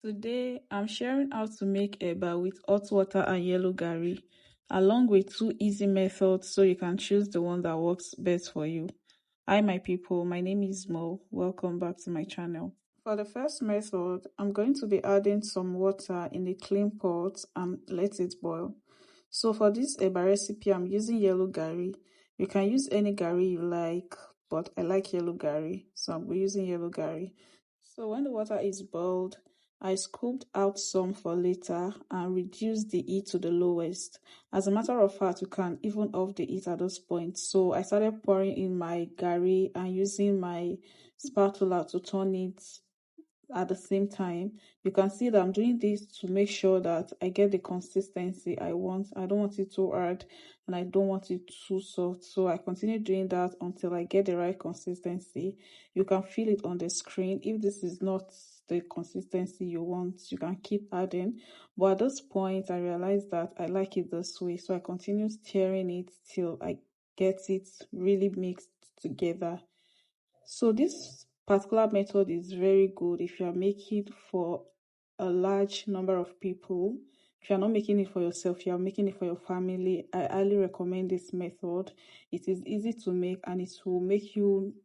Today, I'm sharing how to make eba with hot water and yellow garri, along with two easy methods so you can choose the one that works best for you. Hi my people, my name is Mo. Welcome back to my channel. For the first method, I'm going to be adding some water in a clean pot and let it boil. So for this eba recipe, I'm using yellow garri. You can use any garri you like, but I like yellow garri, so I'm using yellow garri. So when the water is boiled, I scooped out some for later and reduced the heat to the lowest. As a matter of fact, you can even off the heat at this point. So I started pouring in my garri and using my spatula to turn it at the same time. You can see that I'm doing this to make sure that I get the consistency I want. I don't want it too hard and I don't want it too soft. So I continue doing that until I get the right consistency. You can feel it on the screen. If this is not the consistency you want, you can keep adding. But at this point, I realized that I like it this way. So I continue stirring it till I get it really mixed together. So this particular method is very good if you are making for a large number of people. If you are not making it for yourself, you are making it for your family. I highly recommend this method. It is easy to make and it will make you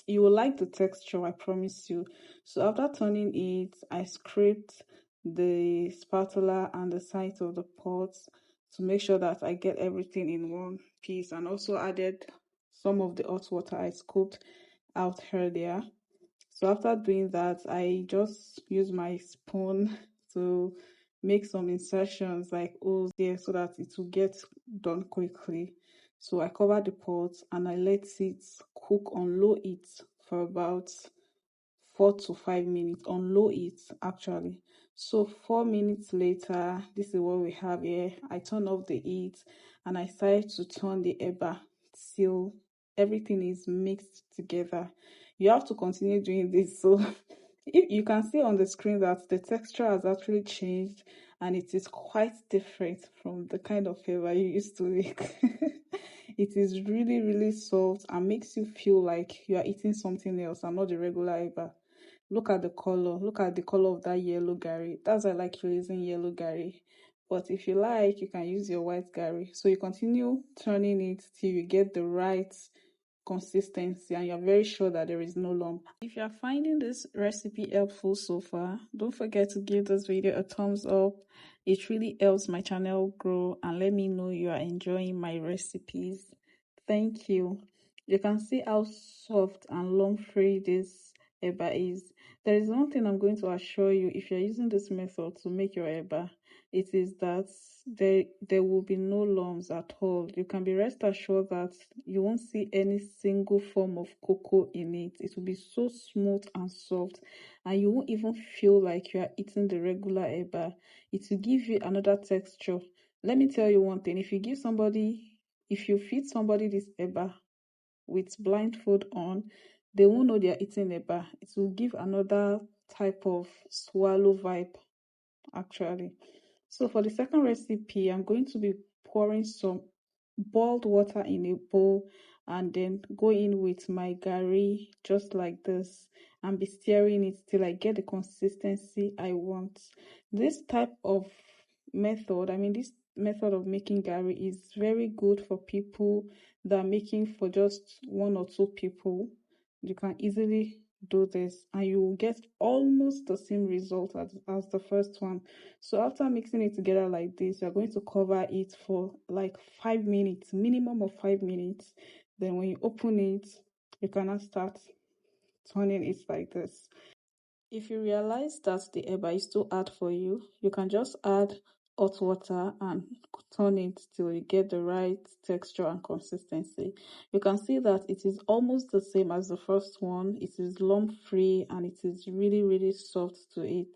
will like the texture, I promise you. So after turning it, I scraped the spatula and the sides of the pot to make sure that I get everything in one piece, and also added some of the hot water I scooped out earlier. So after doing that, I just use my spoon to make some insertions like holes there so that it will get done quickly. So I cover the pot and I let it cook on low heat for about 4 to 5 minutes, on low heat actually. So 4 minutes later, this is what we have here. I turn off the heat and I start to turn the eba till everything is mixed together. You have to continue doing this. So if you can see on the screen that the texture has actually changed and it is quite different from the kind of eba you used to make. It is really soft and makes you feel like you are eating something else and not the regular eba. Look at the color. Look at the color of that yellow garri. That's why I like using yellow garri. But if you like, you can use your white garri. So you continue turning it till you get the right consistency and you're very sure that there is no lump. If you're finding this recipe helpful so far, don't forget to give this video a thumbs up. It really helps my channel grow and let me know you are enjoying my recipes. Thank you. You can see how soft and lump-free this eba is. There is one thing I'm going to assure you if you're using this method to make your eba. It is that there will be no lumps at all. You can be rest assured that you won't see any single form of cocoa in it. It will be so smooth and soft, and you won't even feel like you are eating the regular eba. It will give you another texture. Let me tell you one thing: if you feed somebody this eba with blindfold on, they won't know they are eating eba. It will give another type of swallow vibe actually. So for the second recipe, I'm going to be pouring some boiled water in a bowl and then go in with my garri just like this and be stirring it till I get the consistency I want. This type of method, this method of making garri is very good for people that are making for just 1 or 2 people. You can easily do this and you will get almost the same result as the first one. So after mixing it together like this, you're going to cover it for like 5 minutes, minimum of 5 minutes. Then when you open it, you can now start turning it like this. If you realize that the eba is too hard for you, you can just add hot water and turn it till you get the right texture and consistency. You can see that it is almost the same as the first one. It is lump free and it is really soft to eat.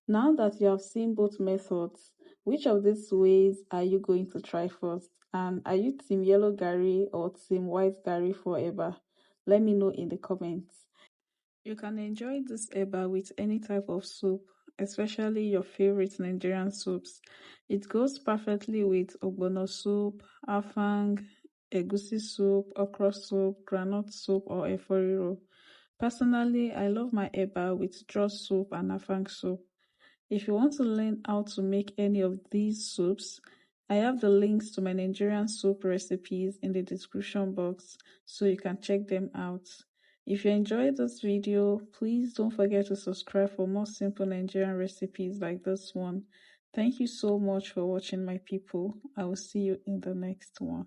Now that you have seen both methods, which of these ways are you going to try first? And are you team yellow garri or team white garri for eba? Let me know in the comments. You can enjoy this eba with any type of soup, especially your favorite Nigerian soups. It goes perfectly with ogbono soup, afang, egusi soup, okra soup, groundnut soup, or efo riro. Personally, I love my eba with draw soup and afang soup. If you want to learn how to make any of these soups, I have the links to my Nigerian soup recipes in the description box so you can check them out. If you enjoyed this video, please don't forget to subscribe for more simple Nigerian recipes like this one. Thank you so much for watching, my people. I will see you in the next one.